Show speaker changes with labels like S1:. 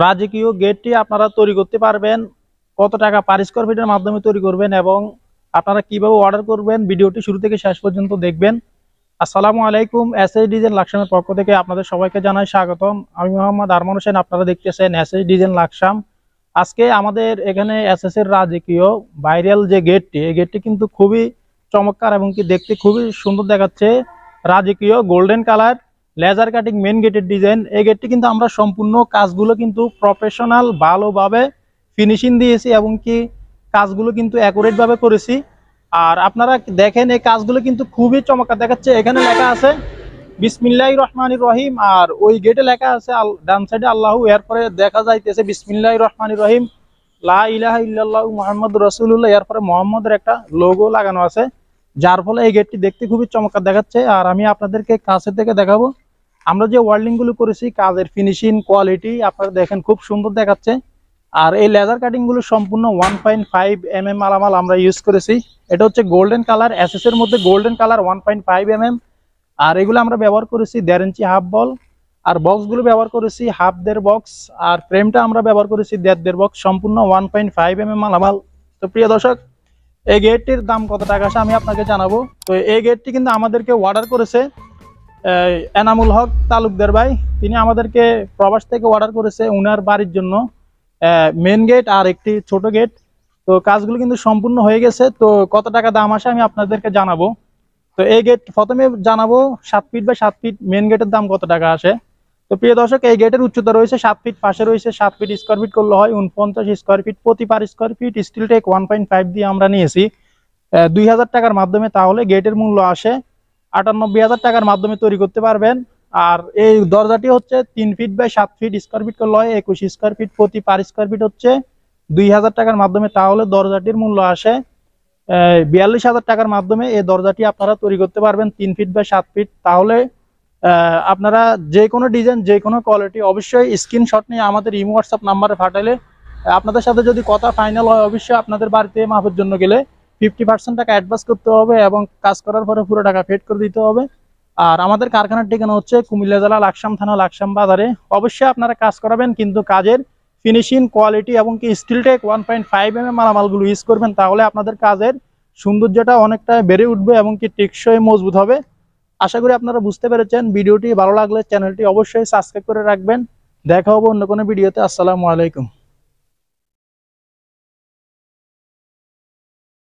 S1: রাজকীয় গেটটি আপনারা তৈরি করতে পারবেন, কত টাকা পার স্কয়ার ফিটের মাধ্যমে তৈরি করবেন এবং আপনারা কিভাবে অর্ডার করবেন ভিডিওটি শুরু থেকে শেষ পর্যন্ত দেখবেন। আসসালামু আলাইকুম, এসএস ডিজাইন লাকসামের পক্ষ থেকে আপনাদের সবাইকে জানাই স্বাগতম। আমি মোহাম্মদ আরমান হোসেন, আপনারা দেখতেছেন এসএস ডিজাইন লাকসাম। আজকে আমাদের এখানে এসএস এর রাজকীয় ভাইরাল যে গেটটি, এই গেটটি কিন্তু খুবই চমৎকার এবং কি দেখতে খুবই সুন্দর দেখাচ্ছে। রাজকীয় golden colour laser cutting main গেটের ডিজাইন। এই গেটটি কিন্তু আমরা সম্পূর্ণ কাজগুলো কিন্তু প্রফেশনাল ভালোভাবে ফিনিশিং দিয়েছি এবং কি কাজগুলো কিন্তু অ্যাকুরেট ভাবে করেছি। আর আপনারা দেখেন এই কাজগুলো কিন্তু খুবই চমৎকার দেখাচ্ছে। এখানে লেখা আছে বিসমিল্লাহির রহমানির রহিম, আর ওই গেটে লেখা আছে ডান সাইডে আল্লাহু, এরপরে দেখা যাইতেছে বিসমিল্লাহির রহমানির রহিম লা ইলাহা ইল্লাল্লাহু মুহাম্মাদুর রাসূলুল্লাহ, এরপরে মুহাম্মাদের একটা লোগো লাগানো আছে, যার ফলে এই গেটটি দেখতে খুবই চমৎকার দেখাচ্ছে। আর আমি আপনাদেরকে কাছে থেকে দেখাবো আমরা যে ওয়ার্ল্ডিং গুলো করেছি, কাজের ফিনিশিং কোয়ালিটি আপনারা দেখেন খুব সুন্দর দেখাচ্ছে। আর এই লেজার কাটিং গুলো সম্পূর্ণ 1.5 mm মালামাল আমরা ইউজ করেছি। এটা হচ্ছে গোল্ডেন কালার, এসএস এর মধ্যে গোল্ডেন কালার 1.5 mm। আর এগুলো আমরা ব্যবহার করেছি 1.5 ইঞ্চি হাফ বল, আর বক্স গুলো ব্যবহার করেছি হাফ দের বক্স, আর ফ্রেমটা আমরা ব্যবহার করেছি 1.5 দের বক্স, সম্পূর্ণ 1.5 mm মালামাল। তো প্রিয় দর্শক, এই গেটটির দাম কত টাকা আসে আমি আপনাকে জানাবো। তো এই গেটটি কিন্তু আমাদেরকে অর্ডার করেছে এনামুল হক তালুকদার ভাই। তিনি আমাদেরকে প্রবাস থেকে অর্ডার করেছে উনার বাড়ির জন্য মেন গেট আর একটি ছোট গেট। তো কাজগুলো কিন্তু সম্পূর্ণ হয়ে গেছে। তো কত টাকা দাম আসে আমি আপনাদেরকে জানাবো। তো এই গেট প্রথমে জানাবো 7 ফিট বাই 7 ফিট মেন গেটের দাম কত টাকা আসে। তো প্রিয় দর্শক, এই গেটের উচ্চতা রয়েছে 7 ফিট, পাশে রয়েছে 7 ফিট, স্কয়ার ফিট করলে হয় 49 স্কয়ার ফিট প্রতি পার স্কয়ার ফিট। স্টিল টেক 1.5 দিয়ে আমরা নিয়েছি 2000 টাকার মাধ্যমে, তাহলে গেটের মূল্য আসে 98,000 টাকার মাধ্যমে তৈরি করতে পারবেন। আর এই দরজাটি হচ্ছে 3 feet by 7 feet, square feet করলে হয় 21 স্কয়ার ফিট প্রতি পার স্কয়ার ফিট হচ্ছে 2000 টাকার মাধ্যমে, তাহলে দরজাটির মূল্য আসে 42,000 টাকার মাধ্যমে। এই দরজাটি আপনারা তৈরি করতে পারবেন 3 ফিট বাই 7 ফিট। তাহলে আপনারা যে কোনো ডিজাইন যে কোনো কোয়ালিটি অবশ্যই স্ক্রিনশট নিয়ে আমাদের ইমো হোয়াটসঅ্যাপ নাম্বারে পাঠালে আপনাদের সাথে যদি কথা ফাইনাল হয়, অবশ্যই আপনাদের বাড়িতে মাপের জন্য গেলে 50% টাকা অ্যাডভান্স করতে হবে এবং কাজ করার পরে পুরো টাকা পেড করে দিতে হবে। আর আমাদের কারখানার ঠিকানা হচ্ছে কুমিল্লা জেলা লাকসাম থানা লাকসাম বাজারে। অবশ্যই আপনারা কাজ করাবেন, কিন্তু কাজের ফিনিশিং কোয়ালিটি এবং কি স্টিল টেক 1.5 mm মালামালগুলো ইউজ করবেন, তাহলে আপনাদের কাজের সৌন্দর্যটা অনেকটা বেড়ে উঠবে এবং কি টেকসই মজবুত হবে। আশা করি আপনারা বুঝতে পেরেছেন। ভিডিওটি ভালো লাগলে চ্যানেলটি অবশ্যই সাবস্ক্রাইব করে রাখবেন। দেখা হবে অন্য কোনো ভিডিওতে। আসসালামু আলাইকুম।